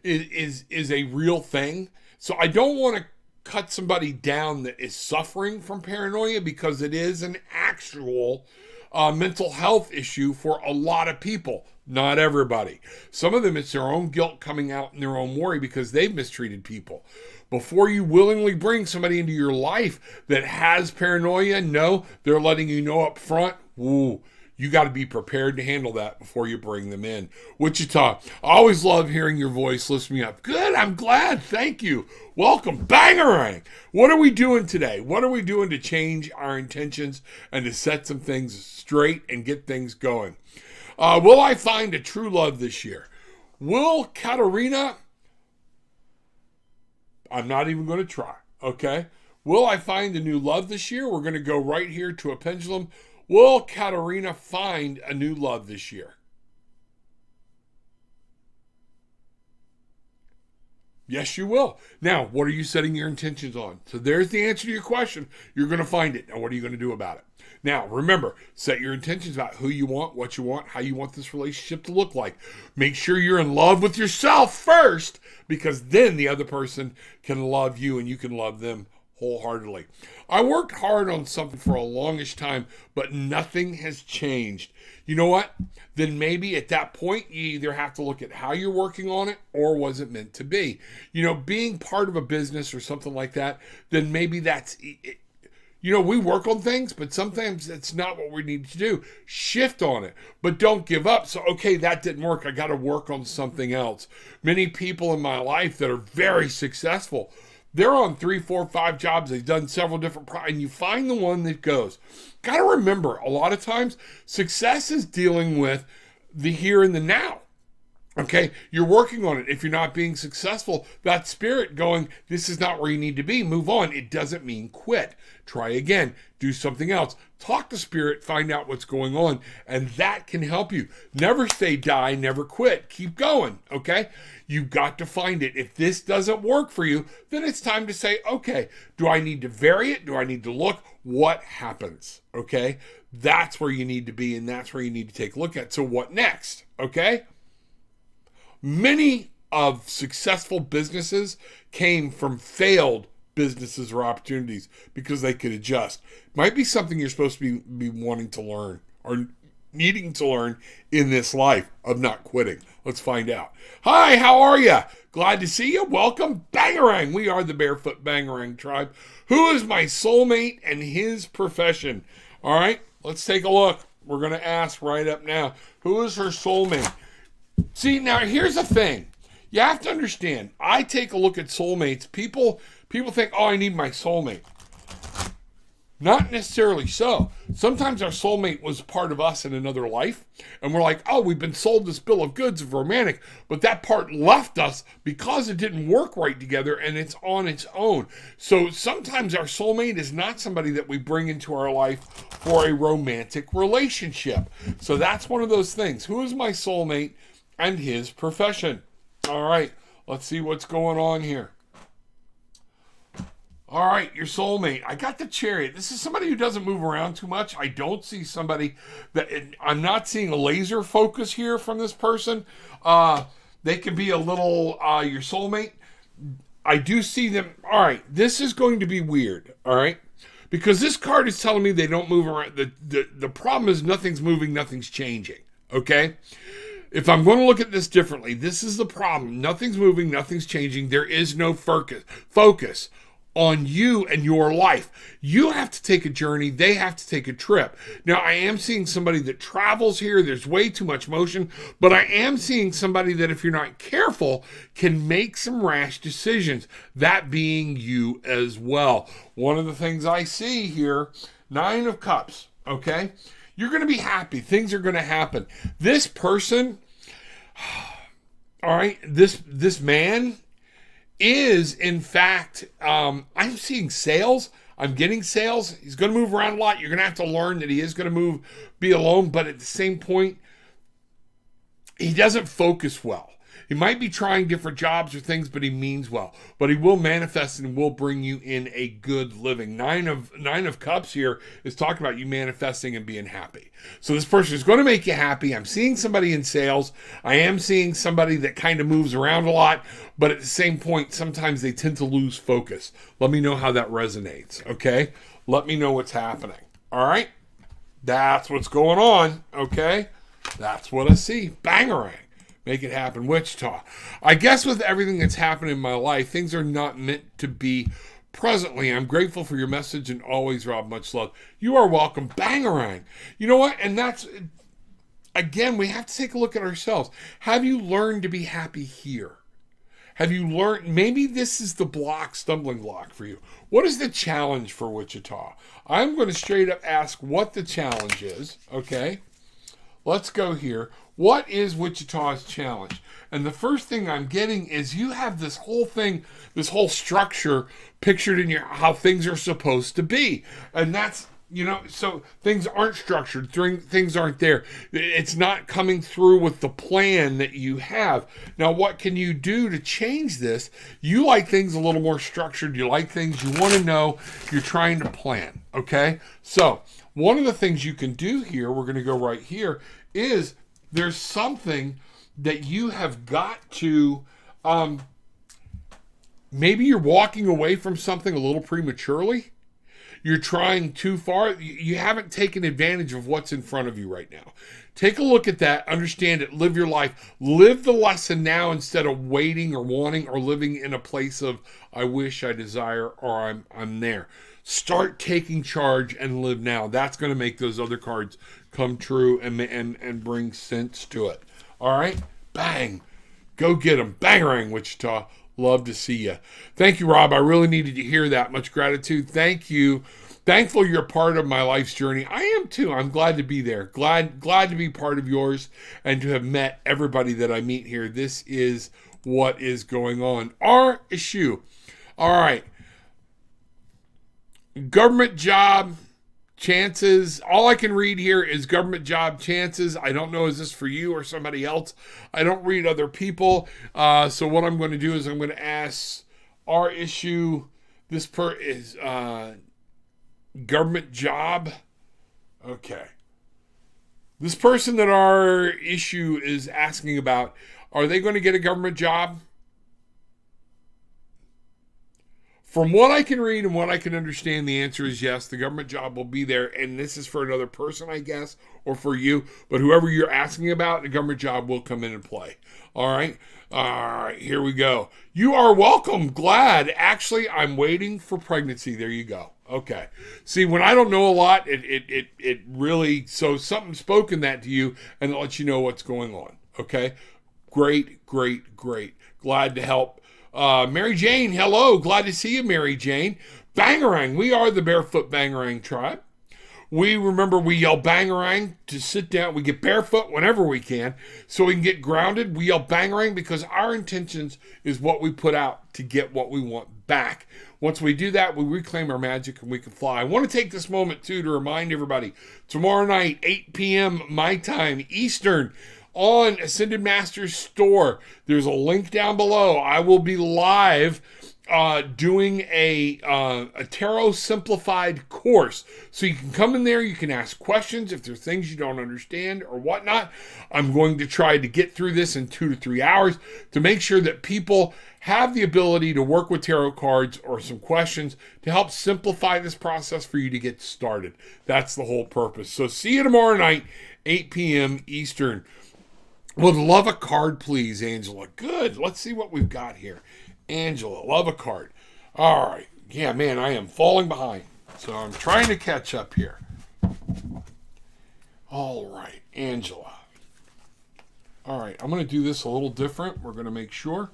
is a real thing. So I don't want to cut somebody down that is suffering from paranoia, because it is an actual mental health issue for a lot of people. Not everybody. Some of them, it's their own guilt coming out in their own worry because they've mistreated people. Before you willingly bring somebody into your life that has paranoia, no, they're letting you know up front, you got to be prepared to handle that before you bring them in. Wichita, I always love hearing your voice. Lift me up. Good, I'm glad. Thank you. Welcome. Bangarang. What are we doing today? What are we doing to change our intentions and to set some things straight and get things going? Will I find a true love this year? Will Katarina... I'm not even going to try, okay? Will I find a new love this year? We're going to go right here to a pendulum. Will Katarina find a new love this year? Yes, you will. Now, what are you setting your intentions on? So there's the answer to your question. You're going to find it. Now, what are you going to do about it? Now, remember, set your intentions about who you want, what you want, how you want this relationship to look like. Make sure you're in love with yourself first, because then the other person can love you and you can love them wholeheartedly. I worked hard on something for a longish time, but nothing has changed. You know what? Then maybe at that point, you either have to look at how you're working on it, or was it meant to be? Being part of a business or something like that, then maybe that's... we work on things, but sometimes that's not what we need to do. Shift on it, but don't give up. So, okay, that didn't work. I got to work on something else. Many people in my life that are very successful, they're on 3, 4, 5 jobs. They've done several different and you find the one that goes. Got to remember, a lot of times, success is dealing with the here and the now. Okay, you're working on it. If you're not being successful, that spirit going, this is not where you need to be, move on. It doesn't mean quit. Try again. Do something else. Talk to spirit, find out what's going on, and that can help you. Never say die, never quit. Keep going, okay? You've got to find it. If this doesn't work for you, then it's time to say, okay, do I need to vary it? Do I need to look? What happens, okay? That's where you need to be, and that's where you need to take a look at. So what next, okay? Many of successful businesses came from failed businesses or opportunities because they could adjust. Might be something you're supposed to be wanting to learn or needing to learn in this life of not quitting. Let's find out. Hi, how are you? Glad to see you. Welcome. Bangarang. We are the Barefoot Bangarang tribe. Who is my soulmate and his profession? All right, let's take a look. We're going to ask right up now. Who is her soulmate? See, now here's the thing. You have to understand, I take a look at soulmates. People think, oh, I need my soulmate. Not necessarily so. Sometimes our soulmate was part of us in another life, and we're like, oh, we've been sold this bill of goods of romantic, but that part left us because it didn't work right together, and it's on its own. So sometimes our soulmate is not somebody that we bring into our life for a romantic relationship. So that's one of those things. Who is my soulmate and his profession? All right, let's see what's going on here. All right, your soulmate. I got the Chariot. This is somebody who doesn't move around too much. I don't see somebody that... I'm not seeing a laser focus here from this person. They can be a little... your soulmate. I do see them... All right, this is going to be weird, all right? Because this card is telling me they don't move around. The problem is nothing's moving, nothing's changing, okay? If I'm going to look at this differently, this is the problem. Nothing's moving, nothing's changing. There is no focus on you and your life. You have to take a journey. They have to take a trip. Now, I am seeing somebody that travels here. There's way too much motion, but I am seeing somebody that, if you're not careful, can make some rash decisions. That being you as well. One of the things I see here, 9 of Cups, okay? You're going to be happy. Things are going to happen. This person, all right, this man is, in fact, I'm seeing sales. I'm getting sales. He's going to move around a lot. You're going to have to learn that he is going to be alone, but at the same point, he doesn't focus well. He might be trying different jobs or things, but he means well. But he will manifest and will bring you in a good living. 9 of Cups here is talking about you manifesting and being happy. So this person is going to make you happy. I'm seeing somebody in sales. I am seeing somebody that kind of moves around a lot, but at the same point, sometimes they tend to lose focus. Let me know how that resonates, okay? Let me know what's happening, all right? That's what's going on, okay? That's what I see. Bangarang. Make it happen. Wichita. I guess with everything that's happened in my life, things are not meant to be presently. I'm grateful for your message and always, Rob, much love. You are welcome. Bangarang. You know what? And that's, again, we have to take a look at ourselves. Have you learned to be happy here? Have you learned, maybe this is the stumbling block for you. What is the challenge for Wichita? I'm going to straight up ask what the challenge is, okay? Let's go here. What is Wichita's challenge? And the first thing I'm getting is you have this whole thing, this whole structure pictured in how things are supposed to be. And that's, so things aren't structured, things aren't there. It's not coming through with the plan that you have. Now, what can you do to change this? You like things a little more structured. You like things you want to know. You're trying to plan, okay? So one of the things you can do here, we're going to go right here, is there's something that you have got to, maybe you're walking away from something a little prematurely. You're trying too far. You haven't taken advantage of what's in front of you right now. Take a look at that, understand it, live your life. Live the lesson now instead of waiting or wanting or living in a place of, I wish, I desire, or I'm there. Start taking charge and live now. That's going to make those other cards come true and bring sense to it. All right? Bang. Go get them. Bangarang, Wichita. Love to see you. Thank you, Rob. I really needed to hear that. Much gratitude. Thank you. Thankful you're part of my life's journey. I am too. I'm glad to be there. Glad to be part of yours and to have met everybody that I meet here. This is what is going on. Our issue. All right. Government job chances. All I can read here is government job chances. I don't know, is this for you or somebody else? I don't read other people. So what I'm going to do is I'm going to ask our issue. This is government job. Okay. This person that our issue is asking about, are they going to get a government job? From what I can read and what I can understand, the answer is yes. The government job will be there. And this is for another person, I guess, or for you. But whoever you're asking about, the government job will come in and play. All right. All right. Here we go. You are welcome. Glad. Actually, I'm waiting for pregnancy. There you go. Okay. See, when I don't know a lot, it really, so something spoken that to you and it lets you know what's going on. Okay. Great. Glad to help. Mary Jane, hello. Glad to see you, Mary Jane. Bangarang. We are the Barefoot Bangarang tribe. We yell bangarang to sit down. We get barefoot whenever we can so we can get grounded. We yell bangarang because our intentions is what we put out to get what we want back. Once we do that, we reclaim our magic and we can fly. I want to take this moment, too, to remind everybody, tomorrow night, 8 p.m. my time, Eastern, on Ascended Masters store. There's a link down below. I will be live doing a tarot simplified course. So you can come in there, you can ask questions if there's things you don't understand or whatnot. I'm going to try to get through this in 2 to 3 hours to make sure that people have the ability to work with tarot cards or some questions to help simplify this process for you to get started. That's the whole purpose. So see you tomorrow night, 8 p.m. Eastern. Would love a card, please, Angela. Good. Let's see what we've got here. Angela, love a card. All right. Yeah, man, I am falling behind. So I'm trying to catch up here. All right, Angela. All right, I'm going to do this a little different. We're going to make sure.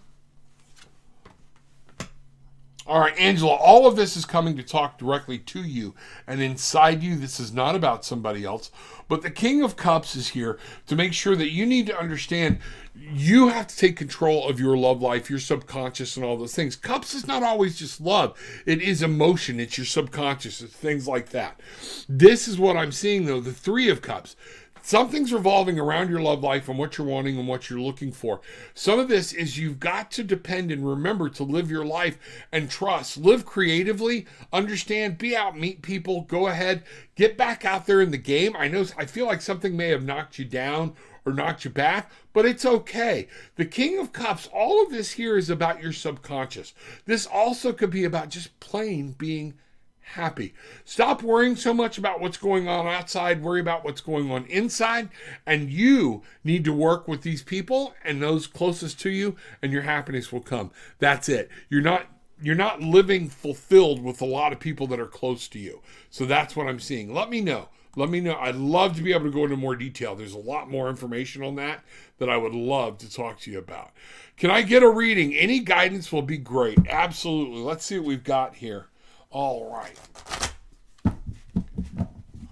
All right, Angela, all of this is coming to talk directly to you and inside you. This is not about somebody else, but the King of Cups is here to make sure that you need to understand you have to take control of your love life, your subconscious, and all those things. Cups is not always just love. It is emotion. It's your subconscious. It's things like that. This is what I'm seeing, though, the Three of Cups. Something's revolving around your love life and what you're wanting and what you're looking for. Some of this is you've got to depend and remember to live your life and trust. Live creatively, understand, be out, meet people, go ahead, get back out there in the game. I feel like something may have knocked you down or knocked you back, but it's okay. The King of Cups, all of this here is about your subconscious. This also could be about just plain being happy. Stop worrying so much about what's going on outside. Worry about what's going on inside. And you need to work with these people and those closest to you, and your happiness will come. That's it. You're not living fulfilled with a lot of people that are close to you. So that's what I'm seeing. Let me know. I'd love to be able to go into more detail. There's a lot more information on that I would love to talk to you about. Can I get a reading? Any guidance will be great. Absolutely. Let's see what we've got here. All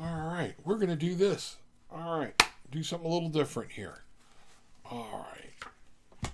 right, we're going to do this. All right, do something a little different here. All right.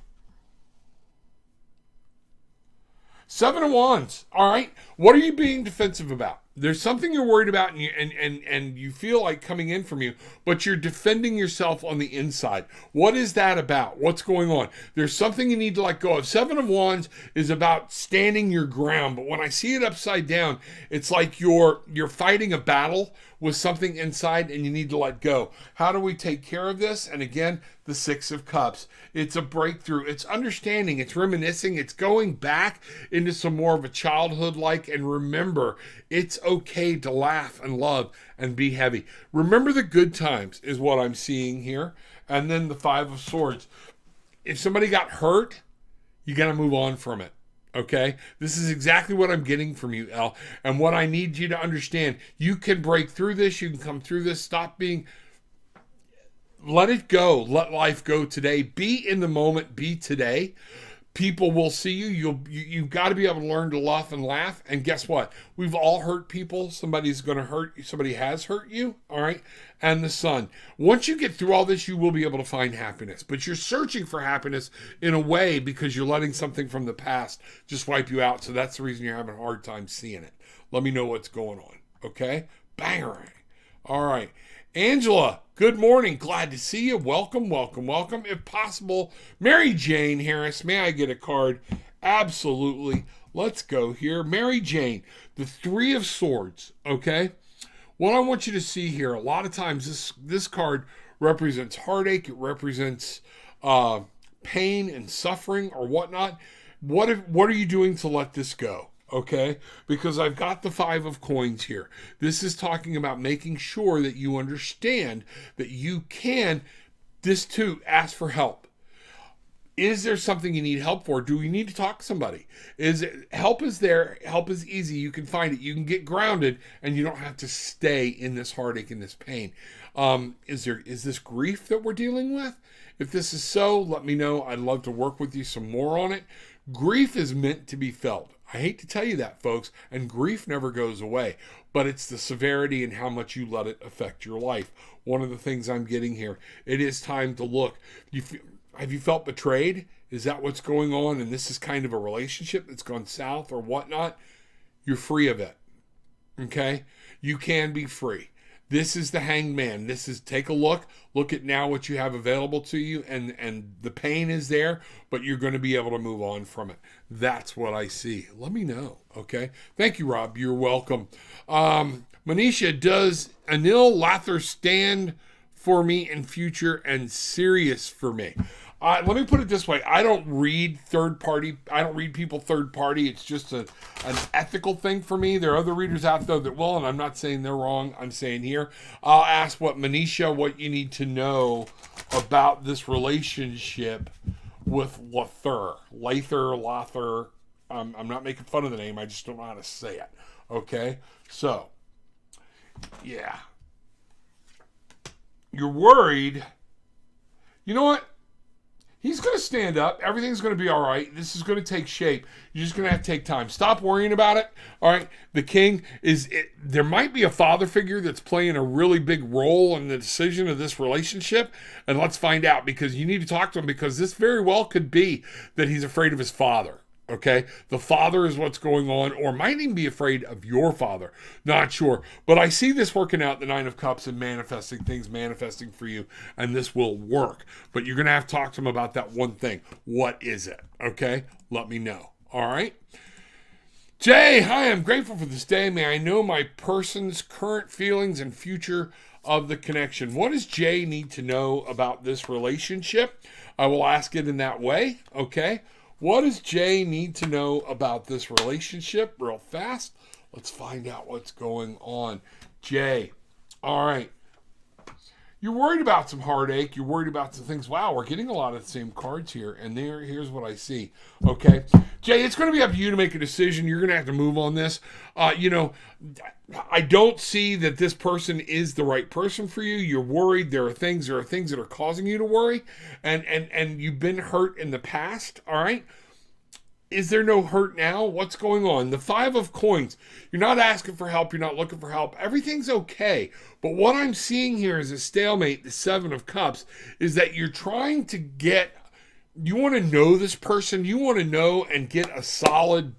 Seven of Wands. All right, what are you being defensive about? There's something you're worried about and you feel like coming in from you, but you're defending yourself on the inside. What is that about? What's going on? There's something you need to let go of. Seven of Wands is about standing your ground, but when I see it upside down, it's like you're fighting a battle with something inside and you need to let go. How do we take care of this? And again, the Six of Cups. It's a breakthrough. It's understanding. It's reminiscing. It's going back into some more of a childhood-like. And remember, it's okay to laugh and love and be heavy. Remember the good times is what I'm seeing here. And then the Five of Swords. If somebody got hurt, you got to move on from it. Okay? This is exactly what I'm getting from you, Elle. And what I need you to understand, you can break through this. You can come through this. Let it go. Let life go today. Be in the moment. Be today. People will see you. You've got to be able to learn to laugh and laugh. And guess what? We've all hurt people. Somebody's going to hurt you. Somebody has hurt you. All right. And the Sun. Once you get through all this, you will be able to find happiness. But you're searching for happiness in a way because you're letting something from the past just wipe you out. So that's the reason you're having a hard time seeing it. Let me know what's going on. Okay? Bangarang. All right. Angela, good morning. Glad to see you. Welcome. If possible, Mary Jane Harris, may I get a card? Absolutely. Let's go here. Mary Jane, the Three of Swords, okay? What I want you to see here, a lot of times this card represents heartache. It represents pain and suffering or whatnot. What are you doing to let this go? Okay, because I've got the Five of Coins here. This is talking about making sure that you understand that you can, this too, ask for help. Is there something you need help for? Do we need to talk to somebody? Help is there. Help is easy. You can find it. You can get grounded and you don't have to stay in this heartache and this pain. Is this grief that we're dealing with? If this is so, let me know. I'd love to work with you some more on it. Grief is meant to be felt. I hate to tell you that, folks, and grief never goes away, but it's the severity and how much you let it affect your life. One of the things I'm getting here, it is time to look. Have you felt betrayed? Is that what's going on? And this is kind of a relationship that's gone south or whatnot? You're free of it. Okay? You can be free. This is the Hanged Man. This is, take a look at now what you have available to you, and the pain is there, but you're going to be able to move on from it. That's what I see. Let me know, okay? Thank you, Rob. You're welcome. Manisha, does Anil Lather stand for me in future and serious for me? Let me put it this way. I don't read third party. I don't read people third party. It's just an ethical thing for me. There are other readers out there that will, and I'm not saying they're wrong. I'm saying here, I'll ask what you need to know about this relationship with Lather. I'm not making fun of the name. I just don't know how to say it. Okay? So, yeah. You're worried. You know what? He's going to stand up. Everything's going to be all right. This is going to take shape. You're just going to have to take time. Stop worrying about it. All right. The king there might be a father figure that's playing a really big role in the decision of this relationship. And let's find out, because you need to talk to him, because this very well could be that he's afraid of his father. Okay, the father is what's going on, or might even be afraid of your father. Not sure. But I see this working out, the Nine of Cups, and manifesting for you, and this will work. But you're going to have to talk to him about that one thing. What is it? Okay, let me know. All right. Jay, hi, I'm grateful for this day. May I know my person's current feelings and future of the connection? What does Jay need to know about this relationship? I will ask it in that way. Okay. What does Jay need to know about this relationship? Real fast. Let's find out what's going on. Jay. All right. You're worried about some heartache. You're worried about some things. Wow, we're getting a lot of the same cards here. And here's what I see. Okay. Jay, it's going to be up to you to make a decision. You're going to have to move on this. I don't see that this person is the right person for you. You're worried. There are things that are causing you to worry. And you've been hurt in the past. All right. Is there no hurt now? What's going on? The Five of Coins. You're not asking for help. You're not looking for help. Everything's okay. But what I'm seeing here is a stalemate, the Seven of Cups, is that you're trying to you want to know this person. You want to know and get a solid,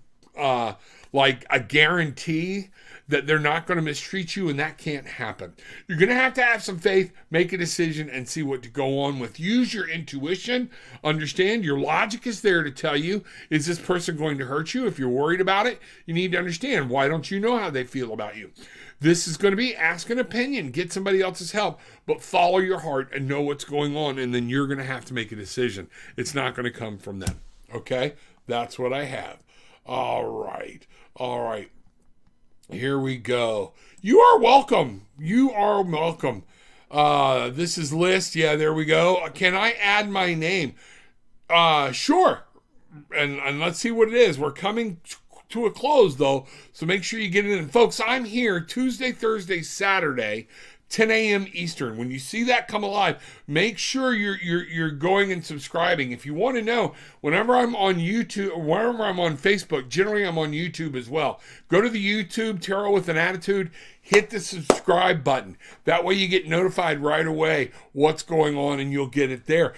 like a guarantee that they're not going to mistreat you, and that can't happen. You're going to have some faith, make a decision, and see what to go on with. Use your intuition. Understand your logic is there to tell you, is this person going to hurt you? If you're worried about it, you need to understand, why don't you know how they feel about you? This is going to be ask an opinion, get somebody else's help, but follow your heart and know what's going on, and then you're going to have to make a decision. It's not going to come from them. Okay? That's what I have. All right. Here we go. You are welcome. This is list. Yeah, there we go. Can I add my name? Sure. And let's see what it is. We're coming to a close, though, so make sure you get it in. Folks, I'm here Tuesday, Thursday, Saturday, 10 a.m. Eastern. When you see that come alive, make sure you're going and subscribing. If you want to know, whenever I'm on YouTube, or whenever I'm on Facebook, generally I'm on YouTube as well. Go to the YouTube, Tarot with an Attitude, hit the subscribe button. That way you get notified right away what's going on, and you'll get it there.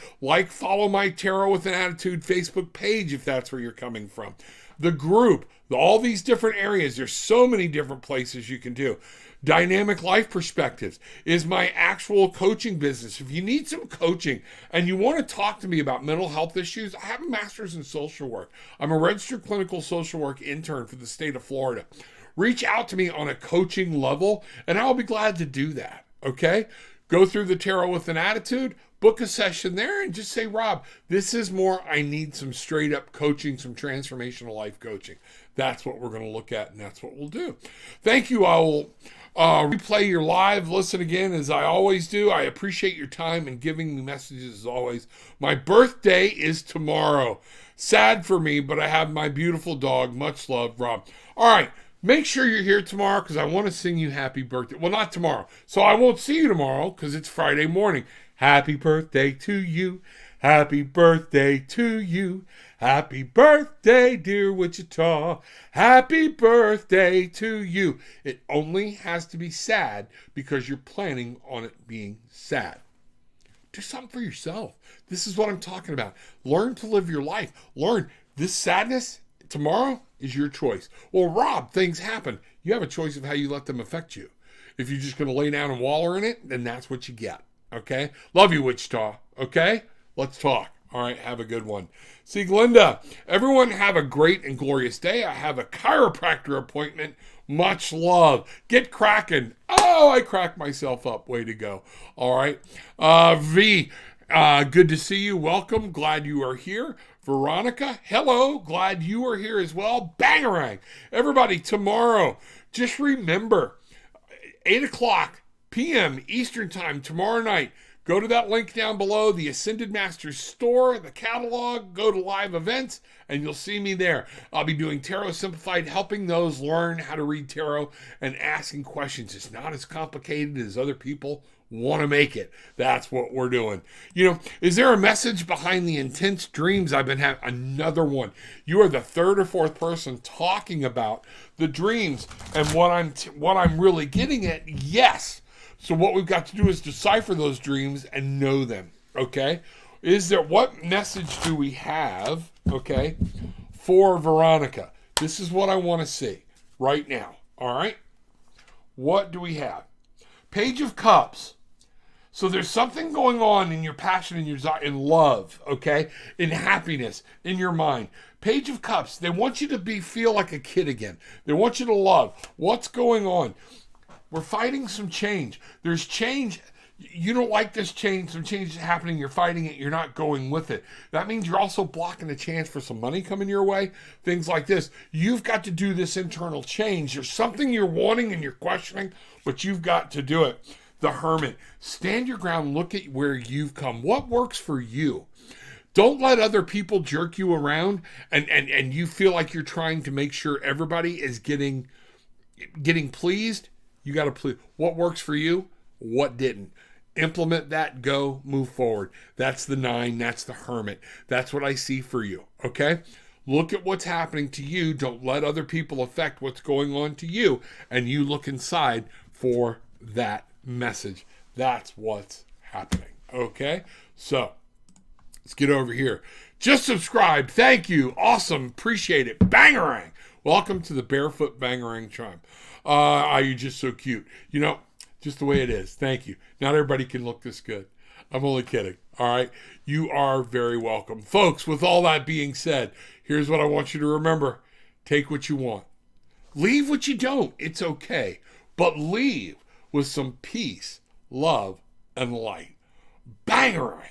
Follow my Tarot with an Attitude Facebook page if that's where you're coming from. The group, all these different areas, there's so many different places you can do. Dynamic Life Perspectives is my actual coaching business. If you need some coaching and you want to talk to me about mental health issues, I have a master's in social work. I'm a registered clinical social work intern for the state of Florida. Reach out to me on a coaching level, and I'll be glad to do that. Okay? Go through the Tarot with an Attitude, book a session there, and just say, Rob, this is more, I need some straight up coaching, some transformational life coaching. That's what we're going to look at, and that's what we'll do. Thank you. I will replay your live, listen again, as I always do. I appreciate your time and giving me messages as always. My birthday is tomorrow. Sad for me, but I have my beautiful dog. Much love, Rob. All right. Make sure you're here tomorrow, because I want to sing you happy birthday. Well, not tomorrow. So I won't see you tomorrow because it's Friday morning. Happy birthday to you. Happy birthday to you. Happy birthday, dear Wichita. Happy birthday to you. It only has to be sad because you're planning on it being sad. Do something for yourself. This is what I'm talking about. Learn to live your life. Learn this sadness tomorrow is your choice. Well, Rob, things happen. You have a choice of how you let them affect you. If you're just going to lay down and waller in it, then that's what you get. Okay? Love you, Wichita. Okay? Let's talk. All right, have a good one. See, Glenda, everyone have a great and glorious day. I have a chiropractor appointment. Much love. Get cracking. Oh, I cracked myself up. Way to go. All right. V, good to see you. Welcome. Glad you are here. Veronica, hello. Glad you are here as well. Bangarang. Everybody, tomorrow, just remember, 8 o'clock p.m. Eastern Time tomorrow night. Go to that link down below, the Ascended Masters store, the catalog, go to live events, and you'll see me there. I'll be doing Tarot Simplified, helping those learn how to read tarot and asking questions. It's not as complicated as other people want to make it. That's what we're doing. You know, is there a message behind the intense dreams I've been having? Another one. You are the third or fourth person talking about the dreams and what I'm really getting at. Yes. So what we've got to do is decipher those dreams and know them, okay? What message do we have, okay, for Veronica? This is what I want to see right now, all right? What do we have? Page of Cups. So there's something going on in your passion, in love, okay? In happiness, in your mind. Page of Cups. They want you to feel like a kid again. They want you to love. What's going on? We're fighting some change. There's change. You don't like this change. Some change is happening. You're fighting it. You're not going with it. That means you're also blocking a chance for some money coming your way. Things like this. You've got to do this internal change. There's something you're wanting and you're questioning, but you've got to do it. The Hermit. Stand your ground. Look at where you've come. What works for you? Don't let other people jerk you around and you feel like you're trying to make sure everybody is getting pleased. You got to please. What works for you? What didn't? Implement that. Go. Move forward. That's the 9. That's the Hermit. That's what I see for you. Okay? Look at what's happening to you. Don't let other people affect what's going on to you. And you look inside for that message. That's what's happening. Okay? So, let's get over here. Just subscribe. Thank you. Awesome. Appreciate it. Bangarang. Welcome to the Barefoot Bangarang Tribe. You're just so cute. You know, just the way it is. Thank you. Not everybody can look this good. I'm only kidding. All right. You are very welcome. Folks, with all that being said, here's what I want you to remember. Take what you want. Leave what you don't. It's okay. But leave with some peace, love, and light. Bangarang.